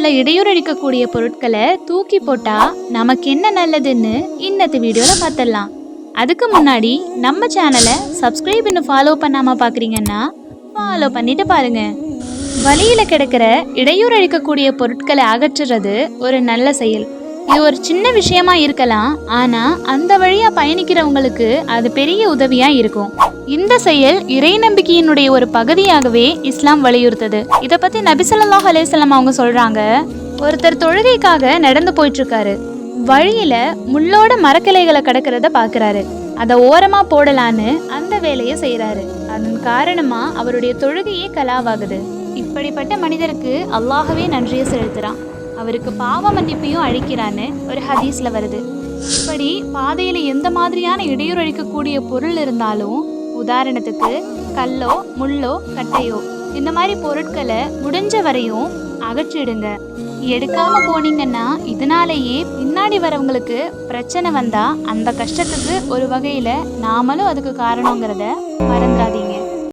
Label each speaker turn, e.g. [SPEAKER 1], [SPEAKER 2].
[SPEAKER 1] பாதையில இடையூறு அளிக்கக்கூடிய பொருட்களை தூக்கி போட்டா நமக்கு என்ன நல்லதுன்னு இன்னத்து வீடியோல பார்த்துடலாம். அதுக்கு முன்னாடி நம்ம சேனலை சப்ஸ்கிரைப் இன்னும் ஃபாலோ பண்ணாம பாக்குறீங்கன்னா ஃபாலோ பண்ணிட்டு பாருங்க. வழியில கிடக்கிற இடையூறு அளிக்கக்கூடிய பொருட்களை அகற்றுறது ஒரு நல்ல செயல். இது ஒரு சின்ன விஷயமா இருக்கலாம், ஆனா அந்த வழியா பயணிக்கிறவங்களுக்கு அது பெரிய உதவியா இருக்கும். இந்த செயல் இறை நம்பிக்கையினுடைய ஒரு பகுதியாகவே இஸ்லாம் வலியுறுத்தது. இத பத்தி நபி ஸல்லல்லாஹு அலைஹி வஸல்லம் அவங்க சொல்றாங்க, ஒருத்தர் தொழுகைக்காக நடந்து போயிட்டு இருக்காரு. வழியில முள்ளோட மரக்கிளைகளை கடக்கிறத பாக்குறாரு. அதை ஓரமா போடலான்னு அந்த வேலையை செய்யறாரு. அதன் காரணமா அவருடைய தொழுகையே கலாவாகுது. இப்படிப்பட்ட மனிதருக்கு அல்லாஹ்வே நன்றியை செலுத்துறான், அவருக்கு பாவ மன்னிப்பையும் அழிக்கிறான்னு ஒரு ஹதீஸ்ல வருது. இப்படி பாதையில எந்த மாதிரியான இடையூறு அளிக்கக்கூடிய பொருள் இருந்தாலும், உதாரணத்துக்கு கல்லோ முள்ளோ கட்டையோ, இந்த மாதிரி பொருட்களை முடிஞ்ச வரையும் அகற்றிடுங்க. எடுக்காம போனீங்கன்னா இதனாலேயே பின்னாடி வரவங்களுக்கு பிரச்சனை வந்தா அந்த கஷ்டத்துக்கு ஒரு வகையில நாமளும் அதுக்கு காரணங்கிறத மறந்துடாதீங்க.